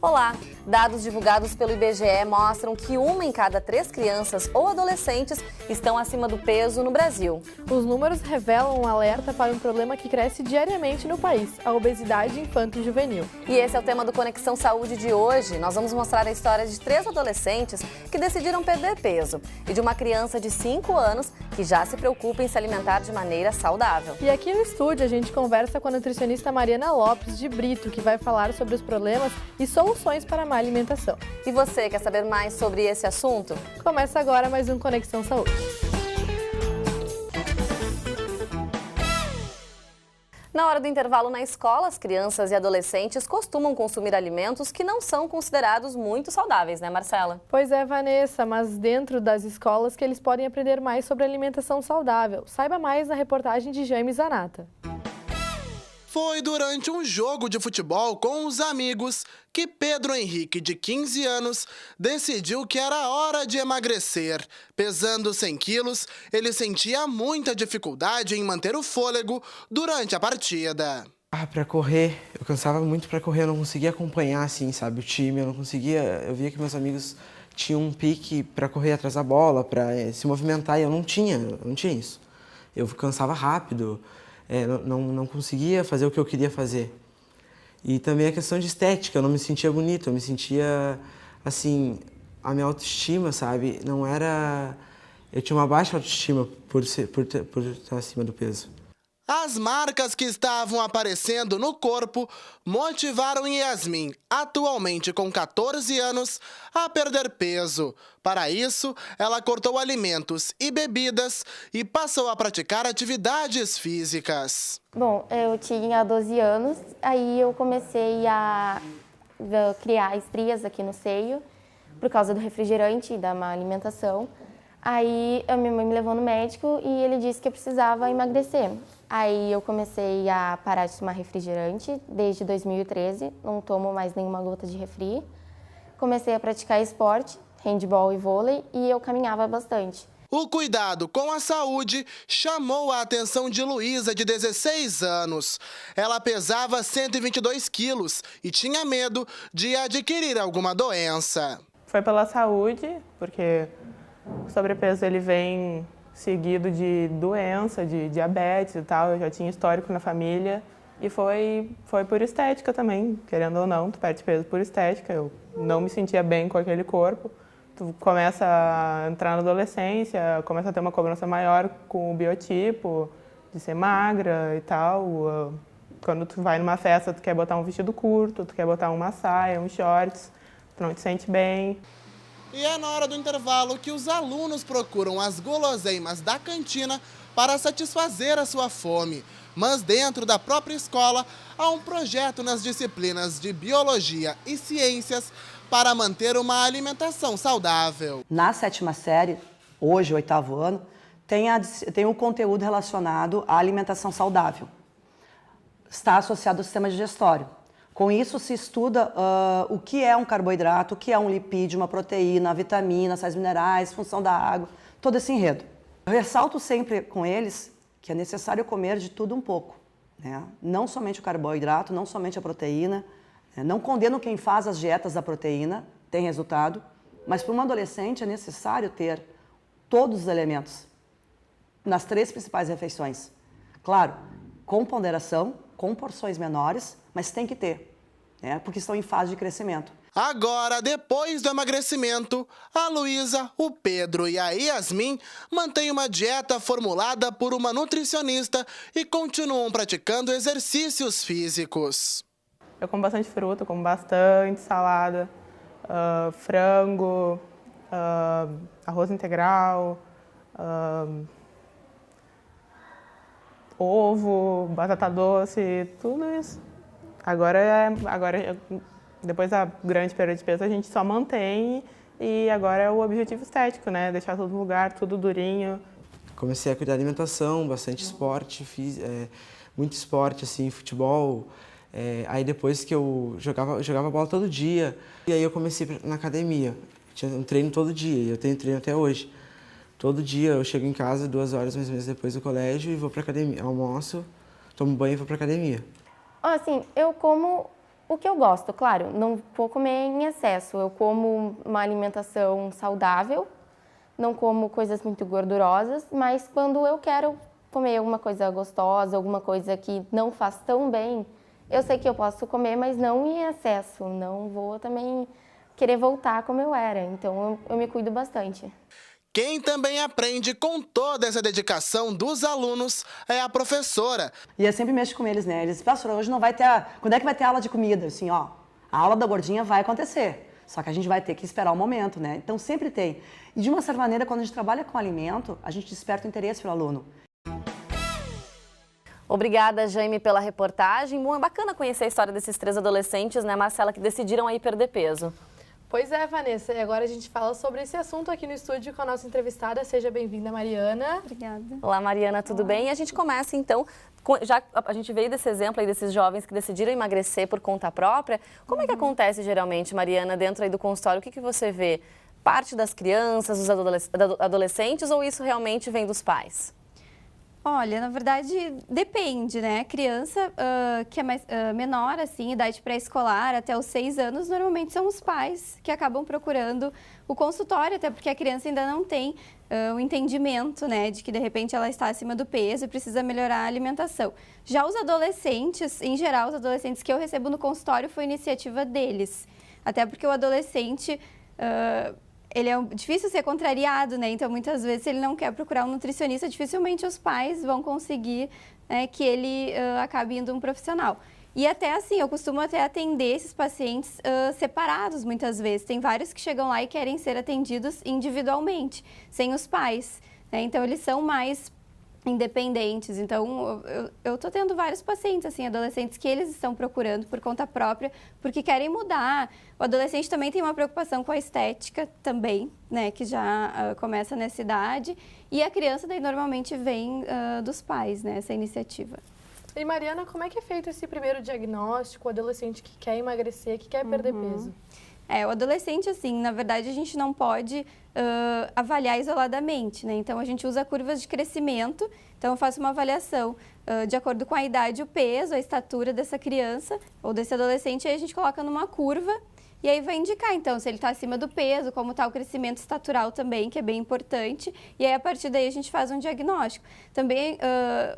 Olá! Dados divulgados pelo IBGE mostram que 1 em cada 3 crianças ou adolescentes estão acima do peso no Brasil. Os números revelam um alerta para um problema que cresce diariamente no país, a obesidade infanto-juvenil. E esse é o tema do Conexão Saúde de hoje. Nós vamos mostrar a história de 3 adolescentes que decidiram perder peso e de uma criança de 5 anos que já se preocupa em se alimentar de maneira saudável. E aqui no estúdio a gente conversa com a nutricionista Mariana Lopes de Brito, que vai falar sobre os problemas e soluções para a má alimentação. E você quer saber mais sobre esse assunto? Começa agora mais um Conexão Saúde. Na hora do intervalo na escola, as crianças e adolescentes costumam consumir alimentos que não são considerados muito saudáveis, né, Marcela? Pois é, Vanessa, mas dentro das escolas que eles podem aprender mais sobre alimentação saudável. Saiba mais na reportagem de Jaime Zanata. Foi durante um jogo de futebol com os amigos que Pedro Henrique, de 15 anos, decidiu que era hora de emagrecer. Pesando 100 quilos, ele sentia muita dificuldade em manter o fôlego durante a partida. Pra correr, eu cansava muito pra correr, eu não conseguia acompanhar, assim, sabe, o time, eu não conseguia... Eu via que meus amigos tinham um pique pra correr atrás da bola, pra se movimentar, e eu não tinha isso. Eu cansava rápido. Não conseguia fazer o que eu queria fazer. E também a questão de estética, eu não me sentia bonito, eu me sentia, assim, a minha autoestima, sabe, não era... Eu tinha uma baixa autoestima por estar acima do peso. As marcas que estavam aparecendo no corpo motivaram Yasmin, atualmente com 14 anos, a perder peso. Para isso, ela cortou alimentos e bebidas e passou a praticar atividades físicas. Bom, eu tinha 12 anos, aí eu comecei a criar estrias aqui no seio, por causa do refrigerante e da má alimentação. Aí a minha mãe me levou no médico e ele disse que eu precisava emagrecer. Aí eu comecei a parar de tomar refrigerante desde 2013, não tomo mais nenhuma gota de refri. Comecei a praticar esporte, handebol e vôlei, e eu caminhava bastante. O cuidado com a saúde chamou a atenção de Luísa, de 16 anos. Ela pesava 122 quilos e tinha medo de adquirir alguma doença. Foi pela saúde, porque o sobrepeso ele vem seguido de doença, de diabetes e tal. Eu já tinha histórico na família e foi por estética também, querendo ou não, tu perde peso por estética. Eu não me sentia bem com aquele corpo. Tu começa a entrar na adolescência, começa a ter uma cobrança maior com o biotipo, de ser magra e tal. Quando tu vai numa festa, tu quer botar um vestido curto, tu quer botar uma saia, um shorts, tu não te sente bem. E é na hora do intervalo que os alunos procuram as guloseimas da cantina para satisfazer a sua fome. Mas dentro da própria escola, há um projeto nas disciplinas de Biologia e Ciências para manter uma alimentação saudável. Na 7ª série, hoje, 8º ano, tem um conteúdo relacionado à alimentação saudável. Está associado ao sistema digestório. Com isso, se estuda o que é um carboidrato, o que é um lipídio, uma proteína, vitamina, sais minerais, função da água, todo esse enredo. Eu ressalto sempre com eles que é necessário comer de tudo um pouco, né? Não somente o carboidrato, não somente a proteína. Não condeno quem faz as dietas da proteína, tem resultado, mas para um adolescente é necessário ter todos os elementos nas 3 principais refeições. Claro, com ponderação, com porções menores, mas tem que ter, né? Porque estão em fase de crescimento. Agora, depois do emagrecimento, a Luísa, o Pedro e a Yasmin mantêm uma dieta formulada por uma nutricionista e continuam praticando exercícios físicos. Eu como bastante fruta, como bastante salada, frango, arroz integral, ovo, batata doce, tudo isso. Agora, depois da grande perda de peso, a gente só mantém e agora é o objetivo estético, né? Deixar tudo no lugar, tudo durinho. Comecei a cuidar da alimentação, bastante esporte, muito esporte, assim, futebol. Aí depois que eu jogava bola todo dia, e aí eu comecei na academia. Tinha um treino todo dia, e eu tenho treino até hoje. Todo dia eu chego em casa 2 horas mais ou menos depois do colégio e vou pra academia. Almoço, tomo banho e vou pra academia. Assim, eu como O que eu gosto, claro, não vou comer em excesso. Eu como uma alimentação saudável, não como coisas muito gordurosas, mas quando eu quero comer alguma coisa gostosa, alguma coisa que não faz tão bem, eu sei que eu posso comer, mas não em excesso. Não vou também querer voltar como eu era. Então, eu me cuido bastante. Quem também aprende com toda essa dedicação dos alunos é a professora. E eu sempre mexo com eles, né? Eles dizem, professora, hoje não vai ter... Quando é que vai ter aula de comida? Assim, ó, a aula da gordinha vai acontecer. Só que a gente vai ter que esperar o momento, né? Então, sempre tem. E de uma certa maneira, quando a gente trabalha com alimento, a gente desperta o interesse pelo aluno. Obrigada, Jaime, pela reportagem. Bom, é bacana conhecer a história desses 3 adolescentes, né, Marcela, que decidiram aí perder peso. Pois é, Vanessa, e agora a gente fala sobre esse assunto aqui no estúdio com a nossa entrevistada. Seja bem-vinda, Mariana. Obrigada. Olá, Mariana, tudo bem? E a gente começa, então, já a gente veio desse exemplo aí desses jovens que decidiram emagrecer por conta própria. Como é que acontece geralmente, Mariana, dentro aí do consultório? O que você vê? Parte das crianças, dos adolescentes, ou isso realmente vem dos pais? Olha, na verdade, depende, né? Criança que é mais, menor, assim, idade pré-escolar, até os 6 anos, normalmente são os pais que acabam procurando o consultório, até porque a criança ainda não tem o entendimento, né, de que de repente ela está acima do peso e precisa melhorar a alimentação. Já os adolescentes, em geral, os adolescentes que eu recebo no consultório foi iniciativa deles. Até porque o adolescente... ele é difícil ser contrariado, né? Então, muitas vezes, se ele não quer procurar um nutricionista, dificilmente os pais vão conseguir que ele acabe indo um profissional. E até assim, eu costumo até atender esses pacientes separados, muitas vezes. Tem vários que chegam lá e querem ser atendidos individualmente, sem os pais, né? Então, eles são mais independentes. Então, eu tô tendo vários pacientes, assim, adolescentes que eles estão procurando por conta própria, porque querem mudar. O adolescente também tem uma preocupação com a estética também, né, que já começa nessa idade. E a criança daí normalmente vem dos pais, né, essa iniciativa. E Mariana, como é que é feito esse primeiro diagnóstico, o adolescente que quer emagrecer, que quer perder peso? O adolescente, assim, na verdade, a gente não pode avaliar isoladamente, né? Então, a gente usa curvas de crescimento. Então, eu faço uma avaliação de acordo com a idade, o peso, a estatura dessa criança ou desse adolescente, aí a gente coloca numa curva e aí vai indicar, então, se ele está acima do peso, como está o crescimento estatural também, que é bem importante. E aí, a partir daí, a gente faz um diagnóstico. Também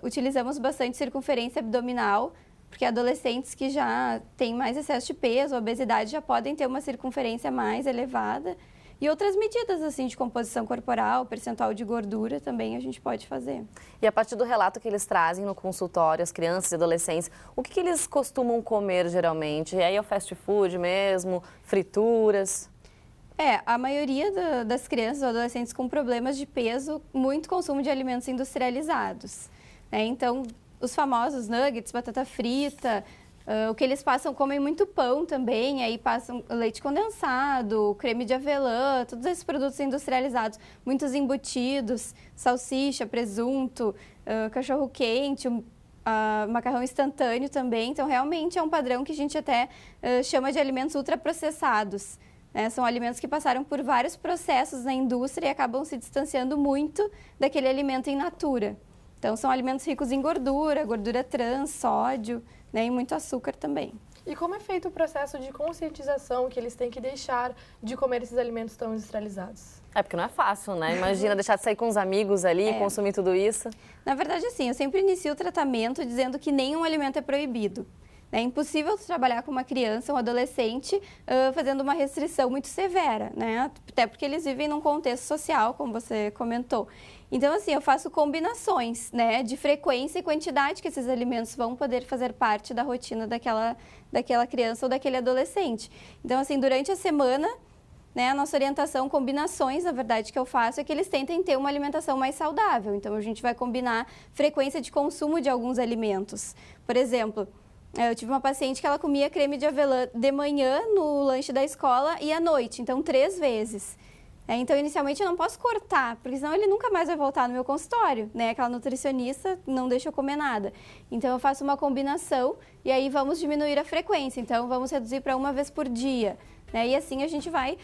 utilizamos bastante circunferência abdominal, porque adolescentes que já têm mais excesso de peso, obesidade, já podem ter uma circunferência mais elevada. E outras medidas, assim, de composição corporal, percentual de gordura também a gente pode fazer. E a partir do relato que eles trazem no consultório, as crianças e adolescentes, o que eles costumam comer geralmente? E aí é o fast food mesmo, frituras? A maioria das crianças ou adolescentes com problemas de peso, muito consumo de alimentos industrializados, né? Então, os famosos nuggets, batata frita, o que eles passam, comem muito pão também, aí passam leite condensado, creme de avelã, todos esses produtos industrializados, muitos embutidos, salsicha, presunto, cachorro-quente, macarrão instantâneo também. Então, realmente é um padrão que a gente até chama de alimentos ultraprocessados, né? São alimentos que passaram por vários processos na indústria e acabam se distanciando muito daquele alimento in natura. Então, são alimentos ricos em gordura, gordura trans, sódio, né, e muito açúcar também. E como é feito o processo de conscientização que eles têm que deixar de comer esses alimentos tão industrializados? Porque não é fácil, né? Imagina deixar de sair com os amigos ali e consumir tudo isso. Na verdade, assim, eu sempre inicio o tratamento dizendo que nenhum alimento é proibido. É impossível trabalhar com uma criança, um adolescente, fazendo uma restrição muito severa, né? Até porque eles vivem num contexto social, como você comentou. Então, assim, eu faço combinações, né, de frequência e quantidade que esses alimentos vão poder fazer parte da rotina daquela criança ou daquele adolescente. Então, assim, durante a semana, né, a nossa orientação, combinações, na verdade, que eu faço é que eles tentem ter uma alimentação mais saudável. Então, a gente vai combinar frequência de consumo de alguns alimentos. Por exemplo, eu tive uma paciente que ela comia creme de avelã de manhã no lanche da escola e à noite, então 3 vezes. Então, inicialmente, eu não posso cortar, porque senão ele nunca mais vai voltar no meu consultório, né? Aquela nutricionista não deixa eu comer nada. Então, eu faço uma combinação e aí vamos diminuir a frequência. Então, vamos reduzir para 1 vez por dia, né? E assim a gente vai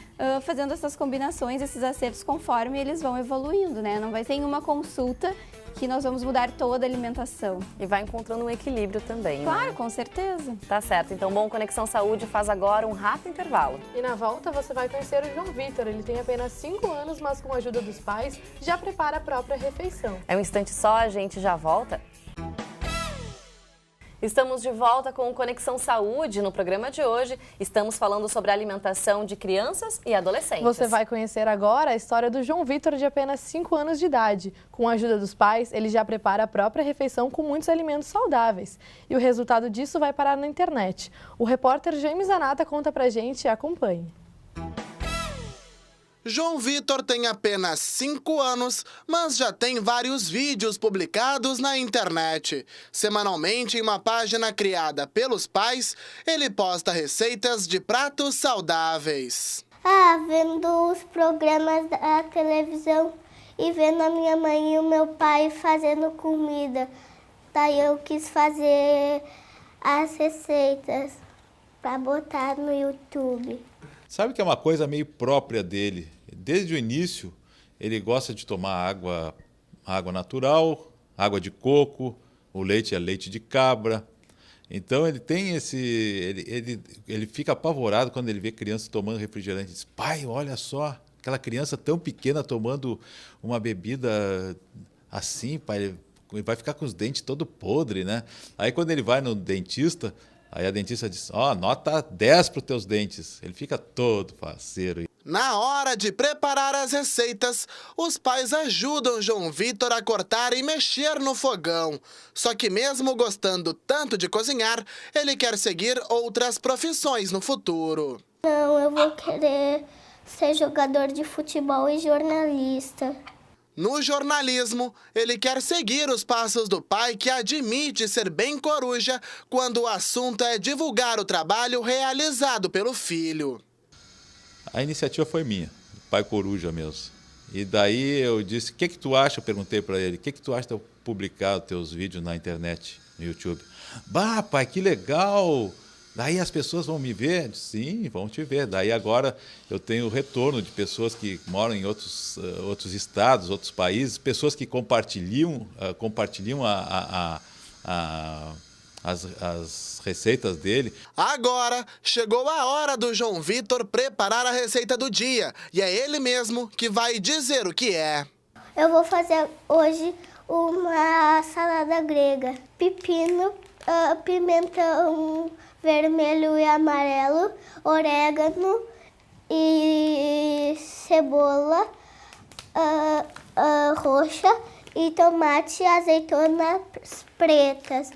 fazendo essas combinações, esses acertos conforme eles vão evoluindo, né? Não vai ser em uma consulta que nós vamos mudar toda a alimentação. E vai encontrando um equilíbrio também, Claro, né? com certeza. Tá certo. Então, bom, Conexão Saúde faz agora um rápido intervalo. E na volta você vai conhecer o João Vitor. Ele tem apenas 5 anos, mas com a ajuda dos pais já prepara a própria refeição. É um instante só, a gente já volta. Estamos de volta com o Conexão Saúde. No programa de hoje, estamos falando sobre a alimentação de crianças e adolescentes. Você vai conhecer agora a história do João Vitor, de apenas 5 anos de idade. Com a ajuda dos pais, ele já prepara a própria refeição com muitos alimentos saudáveis. E o resultado disso vai parar na internet. O repórter Jaime Zanata conta pra gente e acompanhe. João Vitor tem apenas 5 anos, mas já tem vários vídeos publicados na internet. Semanalmente, em uma página criada pelos pais, ele posta receitas de pratos saudáveis. Vendo os programas da televisão e vendo a minha mãe e o meu pai fazendo comida. Daí eu quis fazer as receitas para botar no YouTube. Sabe que é uma coisa meio própria dele. Desde o início, ele gosta de tomar água natural, água de coco, o leite é leite de cabra. Então ele tem ele fica apavorado quando ele vê criança tomando refrigerante. Ele diz: pai, olha só, aquela criança tão pequena tomando uma bebida assim, pai, vai ficar com os dentes todo podre, né? Aí quando ele vai no dentista, aí a dentista diz: nota 10 para os teus dentes. Ele fica todo faceiro. Na hora de preparar as receitas, os pais ajudam João Vitor a cortar e mexer no fogão. Só que mesmo gostando tanto de cozinhar, ele quer seguir outras profissões no futuro. Não, eu vou querer ser jogador de futebol e jornalista. No jornalismo, ele quer seguir os passos do pai, que admite ser bem coruja quando o assunto é divulgar o trabalho realizado pelo filho. A iniciativa foi minha, pai coruja mesmo. E daí eu disse: o que tu acha? Eu perguntei para ele: o que tu acha de eu publicar os teus vídeos na internet, no YouTube? Bah, pai, que legal! Daí as pessoas vão me ver? Eu disse: sim, vão te ver. Daí agora eu tenho retorno de pessoas que moram em outros estados, outros países, pessoas que compartilham as receitas dele. Agora chegou a hora do João Vitor preparar a receita do dia. E é ele mesmo que vai dizer o que é. Eu vou fazer hoje uma salada grega. Pepino, pimentão vermelho e amarelo, orégano e cebola roxa e tomate e azeitonas pretas.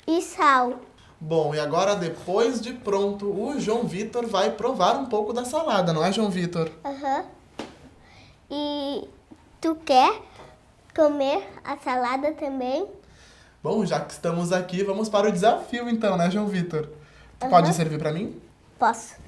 E sal. Bom, e agora, depois de pronto, o João Vitor vai provar um pouco da salada, não é, João Vitor? Aham. E tu quer comer a salada também? Bom, já que estamos aqui, vamos para o desafio então, né, João Vitor? Tu pode servir para mim? Posso.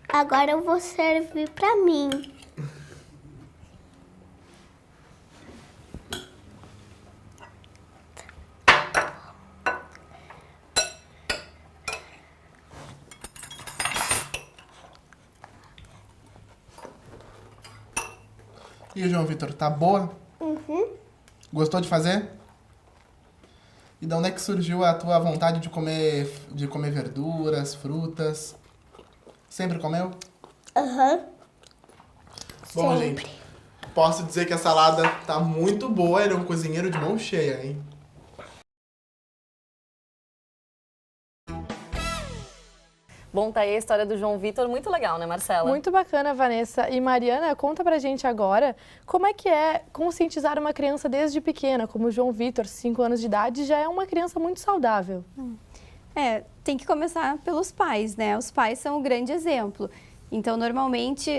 Agora eu vou servir pra mim. E João Vitor, tá boa? Uhum. Gostou de fazer? E de onde é que surgiu a tua vontade de comer verduras, frutas? Sempre comeu? Aham. Bom, Sempre. gente, posso dizer que a salada tá muito boa. Ele é um cozinheiro de mão cheia, hein? Bom, tá aí a história do João Vitor, muito legal, né, Marcela? Muito bacana, Vanessa. E Mariana, conta pra gente agora como é que é conscientizar uma criança desde pequena, como o João Vitor, 5 anos de idade, já é uma criança muito saudável. Tem que começar pelos pais, né? Os pais são o grande exemplo. Então, normalmente,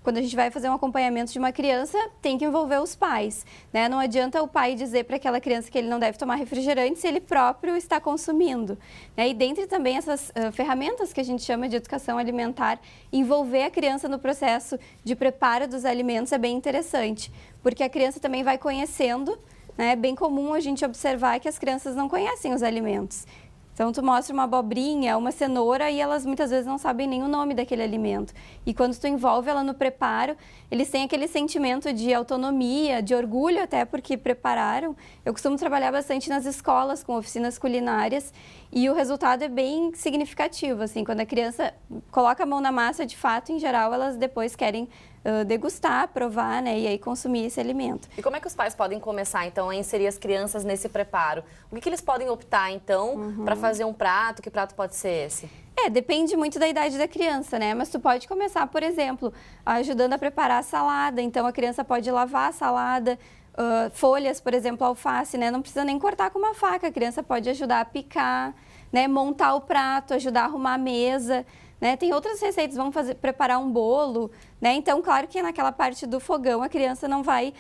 quando a gente vai fazer um acompanhamento de uma criança, tem que envolver os pais, né? Não adianta o pai dizer para aquela criança que ele não deve tomar refrigerante se ele próprio está consumindo, né? E dentre também essas ferramentas que a gente chama de educação alimentar, envolver a criança no processo de preparo dos alimentos é bem interessante, porque a criança também vai conhecendo, né? É bem comum a gente observar que as crianças não conhecem os alimentos. Então, tu mostra uma abobrinha, uma cenoura e elas muitas vezes não sabem nem o nome daquele alimento. E quando tu envolve ela no preparo, eles têm aquele sentimento de autonomia, de orgulho até porque prepararam. Eu costumo trabalhar bastante nas escolas com oficinas culinárias e o resultado é bem significativo, assim, quando a criança coloca a mão na massa, de fato, em geral, elas depois querem degustar, provar, né, e aí consumir esse alimento. E como é que os pais podem começar, então, a inserir as crianças nesse preparo? O que eles podem optar, então, para fazer um prato? Que prato pode ser esse? Depende muito da idade da criança, né? Mas tu pode começar, por exemplo, ajudando a preparar a salada. Então, a criança pode lavar a salada, folhas, por exemplo, alface, né? Não precisa nem cortar com uma faca, a criança pode ajudar a picar, né? Montar o prato, ajudar a arrumar a mesa. Né? Tem outras receitas, vamos preparar um bolo, né? Então, claro que naquela parte do fogão a criança não vai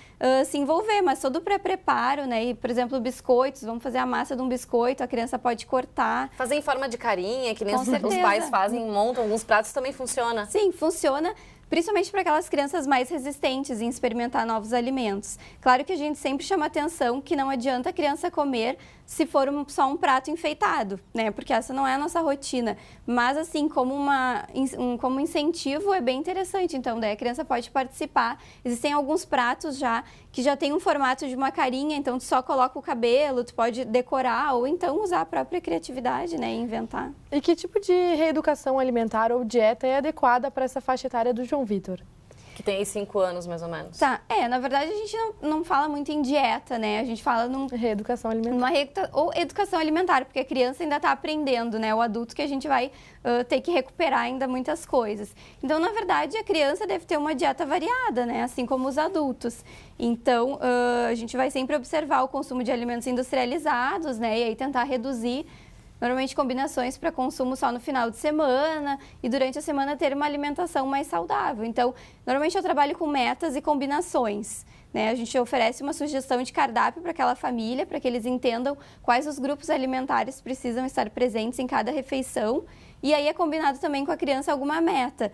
se envolver, mas todo o pré-preparo, né? E, por exemplo, biscoitos, vamos fazer a massa de um biscoito, a criança pode cortar. Fazer em forma de carinha, que nem os pais fazem, montam alguns pratos, também funciona? Sim, funciona. Principalmente para aquelas crianças mais resistentes em experimentar novos alimentos. Claro que a gente sempre chama atenção que não adianta a criança comer se for só um prato enfeitado, né? Porque essa não é a nossa rotina. Mas, assim, como incentivo é bem interessante. Então, daí a criança pode participar. Existem alguns pratos já que já tem um formato de uma carinha, então tu só coloca o cabelo, tu pode decorar ou então usar a própria criatividade, né? E inventar. E que tipo de reeducação alimentar ou dieta é adequada para essa faixa etária do João Vitor? Que tem aí 5 anos, mais ou menos. Tá, na verdade a gente não fala muito em dieta, né? A gente fala reeducação alimentar. Ou educação alimentar, porque a criança ainda está aprendendo, né? O adulto que a gente vai ter que recuperar ainda muitas coisas. Então, na verdade, a criança deve ter uma dieta variada, né? Assim como os adultos. Então, a gente vai sempre observar o consumo de alimentos industrializados, né? E aí tentar reduzir normalmente combinações para consumo só no final de semana e durante a semana ter uma alimentação mais saudável. Então, normalmente eu trabalho com metas e combinações, né? A gente oferece uma sugestão de cardápio para aquela família, para que eles entendam quais os grupos alimentares precisam estar presentes em cada refeição. E aí é combinado também com a criança alguma meta.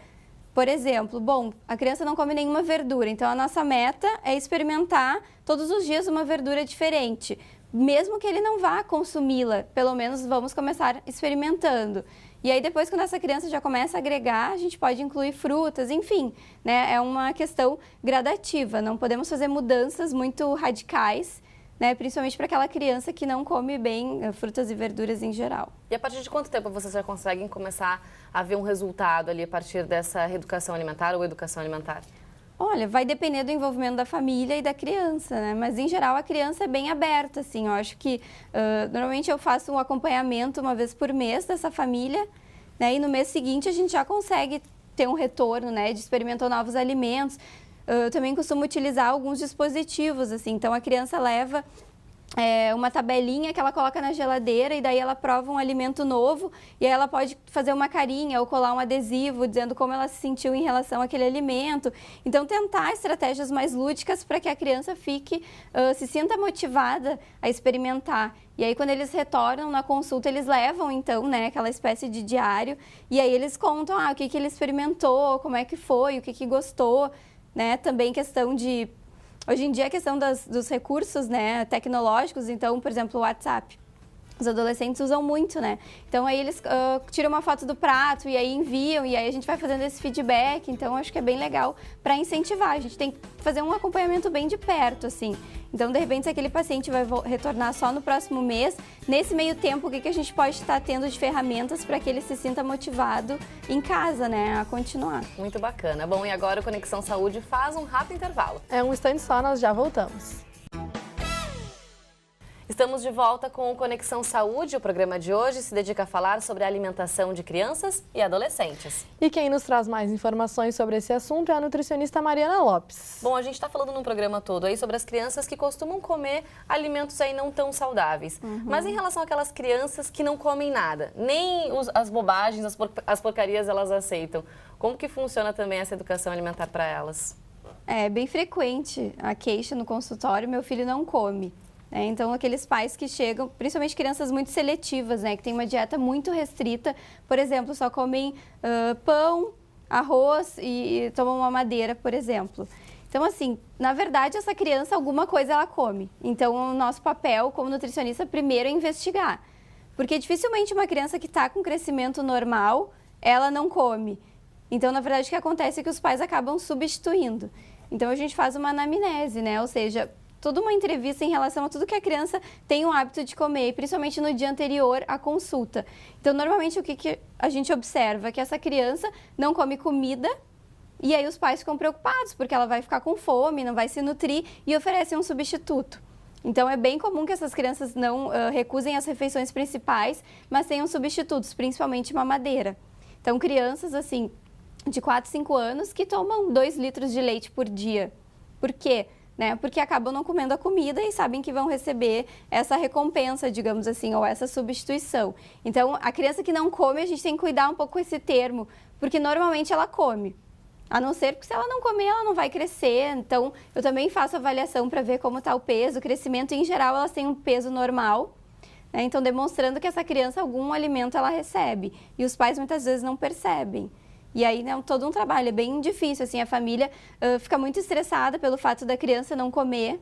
Por exemplo, a criança não come nenhuma verdura, então a nossa meta é experimentar todos os dias uma verdura diferente. Mesmo que ele não vá consumi-la, pelo menos vamos começar experimentando. E aí depois, quando essa criança já começa a agregar, a gente pode incluir frutas, enfim, né? É uma questão gradativa, não podemos fazer mudanças muito radicais, né? Principalmente para aquela criança que não come bem frutas e verduras em geral. E a partir de quanto tempo vocês já conseguem começar a ver um resultado ali a partir dessa reeducação alimentar ou educação alimentar? Olha, vai depender do envolvimento da família e da criança, né? Mas, em geral, a criança é bem aberta, assim. Eu acho que, normalmente, eu faço um acompanhamento uma vez por mês dessa família, né? E no mês seguinte a gente já consegue ter um retorno, né? De experimentar novos alimentos. Eu também costumo utilizar alguns dispositivos, assim. Então, a criança leva uma tabelinha que ela coloca na geladeira e daí ela prova um alimento novo e aí ela pode fazer uma carinha ou colar um adesivo dizendo como ela se sentiu em relação àquele alimento. Então, tentar estratégias mais lúdicas para que a criança se sinta motivada a experimentar. E aí, quando eles retornam na consulta, eles levam, então, né, aquela espécie de diário e aí eles contam o que ele experimentou, como é que foi, o que gostou, né? Também questão de... Hoje em dia, a questão dos recursos, né, tecnológicos, então, por exemplo, o WhatsApp. Os adolescentes usam muito, né? Então, aí eles tiram uma foto do prato e aí enviam, e aí a gente vai fazendo esse feedback. Então, acho que é bem legal para incentivar. A gente tem que fazer um acompanhamento bem de perto, assim. Então, de repente, se aquele paciente vai retornar só no próximo mês, nesse meio tempo, o que a gente pode estar tendo de ferramentas para que ele se sinta motivado em casa, né, a continuar. Muito bacana. Bom, e agora o Conexão Saúde faz um rápido intervalo. É um instante só, nós já voltamos. Estamos de volta com o Conexão Saúde. O programa de hoje se dedica a falar sobre a alimentação de crianças e adolescentes. E quem nos traz mais informações sobre esse assunto é a nutricionista Mariana Lopes. Bom, a gente está falando no programa todo aí sobre as crianças que costumam comer alimentos aí não tão saudáveis. Mas em relação àquelas crianças que não comem nada, nem as bobagens, as porcarias elas aceitam, como que funciona também essa educação alimentar para elas? É bem frequente a queixa no consultório, meu filho não come. Então, aqueles pais que chegam, principalmente crianças muito seletivas, né, que têm uma dieta muito restrita, por exemplo, só comem pão, arroz e tomam uma madeira, por exemplo. Então, assim, na verdade, essa criança, alguma coisa ela come. Então, o nosso papel como nutricionista, primeiro, é investigar. Porque dificilmente uma criança que está com crescimento normal, ela não come. Então, na verdade, o que acontece é que os pais acabam substituindo. Então, a gente faz uma anamnese, né, ou seja, toda uma entrevista em relação a tudo que a criança tem o hábito de comer, principalmente no dia anterior à consulta. Então, normalmente, o que a gente observa? Que essa criança não come comida e aí os pais ficam preocupados, porque ela vai ficar com fome, não vai se nutrir e oferecem um substituto. Então, é bem comum que essas crianças não recusem as refeições principais, mas tenham substitutos, principalmente mamadeira. Então, crianças, assim, de 4, 5 anos que tomam 2 litros de leite por dia. Por quê? Porque acabam não comendo a comida e sabem que vão receber essa recompensa, digamos assim, ou essa substituição. Então, a criança que não come, a gente tem que cuidar um pouco com esse termo, porque normalmente ela come. A não ser que se ela não comer, ela não vai crescer. Então, eu também faço avaliação para ver como está o peso. O crescimento, em geral, elas têm um peso normal. Então, demonstrando que essa criança, algum alimento ela recebe. E os pais, muitas vezes, não percebem. E aí, todo um trabalho, é bem difícil, assim, a família fica muito estressada pelo fato da criança não comer.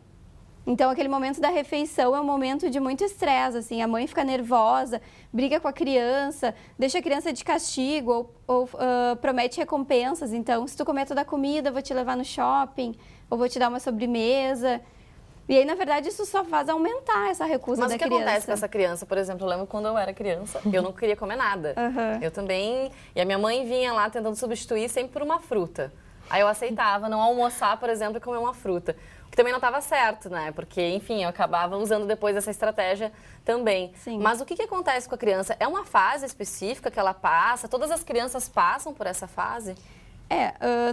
Então, aquele momento da refeição é um momento de muito estresse, assim, a mãe fica nervosa, briga com a criança, deixa a criança de castigo ou promete recompensas. Então, se tu comer toda a comida, eu vou te levar no shopping, ou vou te dar uma sobremesa. E aí, na verdade, isso só faz aumentar essa recusa da criança. Mas o que acontece com essa criança? Por exemplo, eu lembro quando eu era criança, eu não queria comer nada. Eu também... E a minha mãe vinha lá tentando substituir sempre por uma fruta. Aí eu aceitava não almoçar, por exemplo, e comer uma fruta. O que também não estava certo, né? Porque, enfim, eu acabava usando depois essa estratégia também. Sim. Mas o que acontece com a criança? É uma fase específica que ela passa? Todas as crianças passam por essa fase?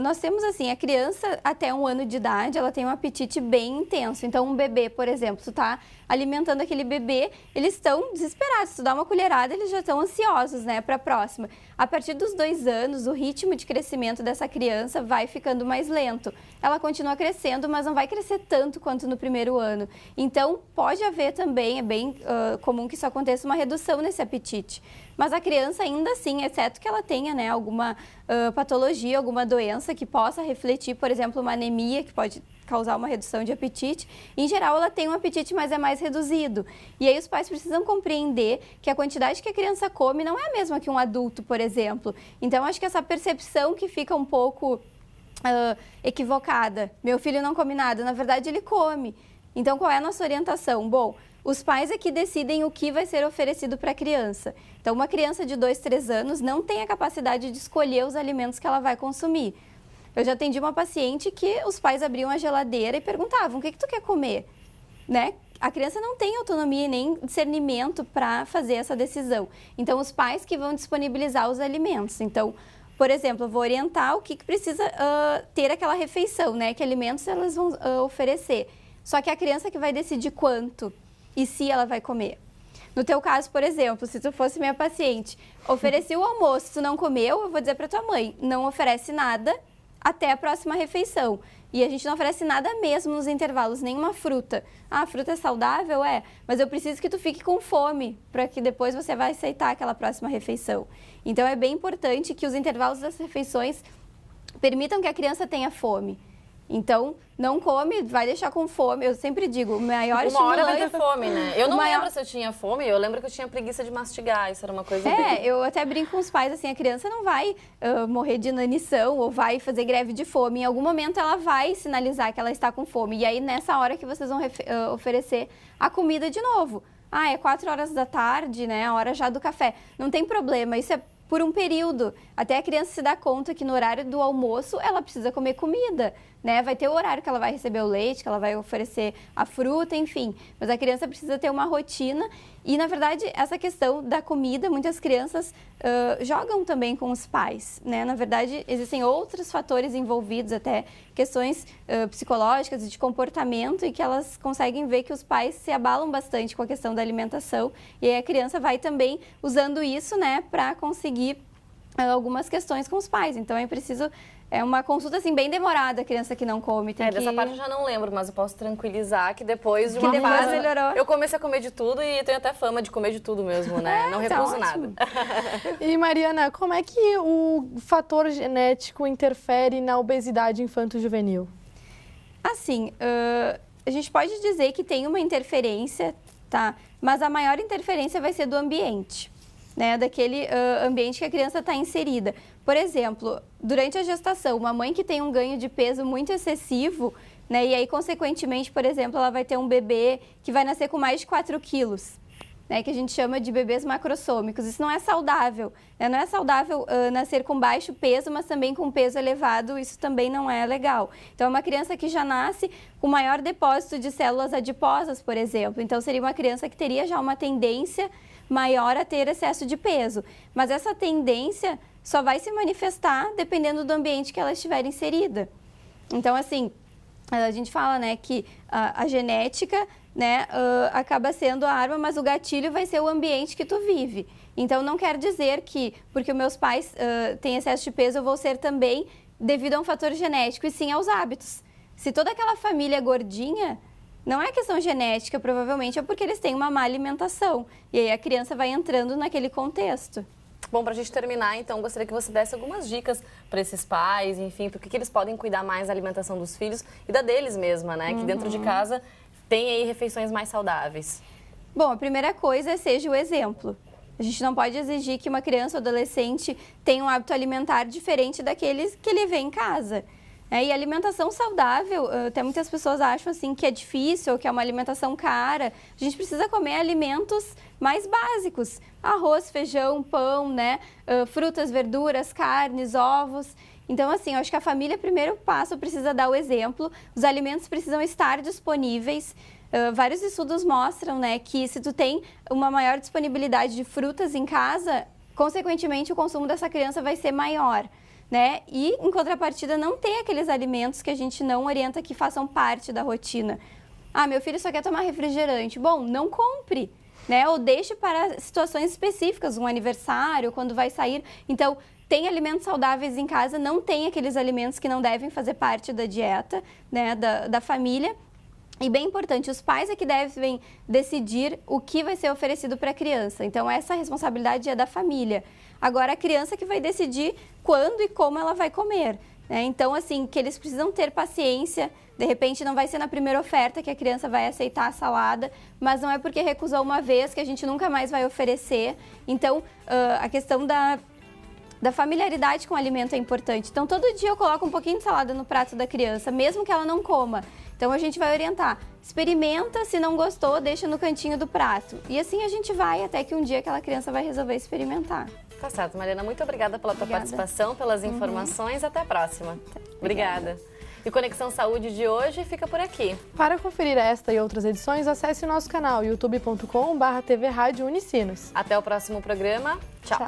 Nós temos assim, a criança até 1 ano de idade, ela tem um apetite bem intenso. Então, um bebê, por exemplo, tu tá alimentando aquele bebê, eles estão desesperados. Se tu dá uma colherada, eles já estão ansiosos, né, para a próxima. A partir dos 2 anos, o ritmo de crescimento dessa criança vai ficando mais lento. Ela continua crescendo, mas não vai crescer tanto quanto no primeiro ano. Então, pode haver também, é bem comum que isso aconteça, uma redução nesse apetite. Mas a criança ainda assim, exceto que ela tenha, né, alguma patologia, alguma doença que possa refletir, por exemplo, uma anemia, que pode causar uma redução de apetite, em geral ela tem um apetite, mas é mais reduzido. E aí os pais precisam compreender que a quantidade que a criança come não é a mesma que um adulto, por exemplo. Então, acho que essa percepção que fica um pouco equivocada, meu filho não come nada, na verdade ele come. Então, qual é a nossa orientação? Bom, os pais é que decidem o que vai ser oferecido para a criança. Então, uma criança de 2, 3 anos não tem a capacidade de escolher os alimentos que ela vai consumir. Eu já atendi uma paciente que os pais abriam a geladeira e perguntavam, o que tu quer comer? Né? A criança não tem autonomia nem discernimento para fazer essa decisão. Então, os pais que vão disponibilizar os alimentos. Então, por exemplo, eu vou orientar o que precisa ter aquela refeição, né? Que alimentos elas vão oferecer. Só que a criança que vai decidir quanto e se ela vai comer. No teu caso, por exemplo, se tu fosse minha paciente, ofereci o almoço, tu não comeu, eu vou dizer para tua mãe, não oferece nada até a próxima refeição. E a gente não oferece nada mesmo nos intervalos, nenhuma fruta. Ah, a fruta é saudável? É, mas eu preciso que tu fique com fome, para que depois você vai aceitar aquela próxima refeição. Então, é bem importante que os intervalos das refeições permitam que a criança tenha fome. Então, não come, vai deixar com fome. Eu sempre digo, o maior estimulante... Uma hora vai ter fome, né? Eu não lembro se eu tinha fome, eu lembro que eu tinha preguiça de mastigar, isso era uma coisa... Eu até brinco com os pais, assim, a criança não vai morrer de inanição ou vai fazer greve de fome. Em algum momento ela vai sinalizar que ela está com fome. E aí, nessa hora que vocês vão oferecer a comida de novo. Ah, é 4 horas da tarde, né? A hora já do café. Não tem problema, isso é por um período, até a criança se dar conta que no horário do almoço ela precisa comer comida, né? Vai ter o horário que ela vai receber o leite, que ela vai oferecer a fruta, enfim. Mas a criança precisa ter uma rotina e, na verdade, essa questão da comida, muitas crianças jogam também com os pais, né? Na verdade, existem outros fatores envolvidos, até questões psicológicas e de comportamento, e que elas conseguem ver que os pais se abalam bastante com a questão da alimentação. E aí a criança vai também usando isso, né, para conseguir algumas questões com os pais. Então é preciso... É uma consulta, assim, bem demorada, a criança que não come. Dessa parte eu já não lembro, mas eu posso tranquilizar que depois de uma depois fase... melhorou. Eu comecei a comer de tudo e tenho até fama de comer de tudo mesmo, né? Não recuso nada. E, Mariana, como é que o fator genético interfere na obesidade infanto-juvenil? Assim, a gente pode dizer que tem uma interferência, tá? Mas a maior interferência vai ser do ambiente, né? Daquele ambiente que a criança está inserida. Por exemplo, durante a gestação, uma mãe que tem um ganho de peso muito excessivo, né? E aí, consequentemente, por exemplo, ela vai ter um bebê que vai nascer com mais de 4 quilos, né? Que a gente chama de bebês macrossômicos. Isso não é saudável, né? Não é saudável nascer com baixo peso, mas também com peso elevado, isso também não é legal. Então, é uma criança que já nasce com maior depósito de células adiposas, por exemplo. Então, seria uma criança que teria já uma tendência maior a ter excesso de peso. Mas essa tendência só vai se manifestar dependendo do ambiente que ela estiver inserida. Então, assim, a gente fala, né, que a genética, né, acaba sendo a arma, mas o gatilho vai ser o ambiente que tu vive. Então, não quer dizer que, porque os meus pais têm excesso de peso, eu vou ser também devido a um fator genético, e sim aos hábitos. Se toda aquela família é gordinha, não é questão genética, provavelmente é porque eles têm uma má alimentação. E aí a criança vai entrando naquele contexto. Bom, para a gente terminar, então, gostaria que você desse algumas dicas para esses pais, enfim, porque que eles podem cuidar mais da alimentação dos filhos e da deles mesma, né? Que dentro de casa tem aí refeições mais saudáveis. Bom, a primeira coisa é seja o exemplo. A gente não pode exigir que uma criança ou adolescente tenha um hábito alimentar diferente daqueles que ele vê em casa. E alimentação saudável, até muitas pessoas acham assim que é difícil, que é uma alimentação cara. A gente precisa comer alimentos mais básicos: arroz, feijão, pão, né? Frutas, verduras, carnes, ovos. Então, assim, eu acho que a família, primeiro passo, precisa dar o exemplo. Os alimentos precisam estar disponíveis. Vários estudos mostram, né, que se tu tem uma maior disponibilidade de frutas em casa, consequentemente o consumo dessa criança vai ser maior. Né? E, em contrapartida, não tem aqueles alimentos que a gente não orienta que façam parte da rotina. Ah, meu filho só quer tomar refrigerante. Bom, não compre, né? Ou deixe para situações específicas, um aniversário, quando vai sair. Então, tem alimentos saudáveis em casa, não tem aqueles alimentos que não devem fazer parte da dieta, né, da família. E bem importante, os pais é que devem decidir o que vai ser oferecido para a criança. Então, essa responsabilidade é da família. Agora, a criança que vai decidir quando e como ela vai comer, né? Então, assim, que eles precisam ter paciência. De repente, não vai ser na primeira oferta que a criança vai aceitar a salada, mas não é porque recusou uma vez que a gente nunca mais vai oferecer. Então, a questão da familiaridade com o alimento é importante. Então, todo dia eu coloco um pouquinho de salada no prato da criança, mesmo que ela não coma. Então, a gente vai orientar. Experimenta, se não gostou, deixa no cantinho do prato. E assim a gente vai até que um dia aquela criança vai resolver experimentar. Tá certo, Mariana. Muito obrigada pela tua participação, pelas informações. Até a próxima. Obrigada. E Conexão Saúde de hoje fica por aqui. Para conferir esta e outras edições, acesse o nosso canal youtube.com/TV Rádio Unicinos. Até o próximo programa. Tchau.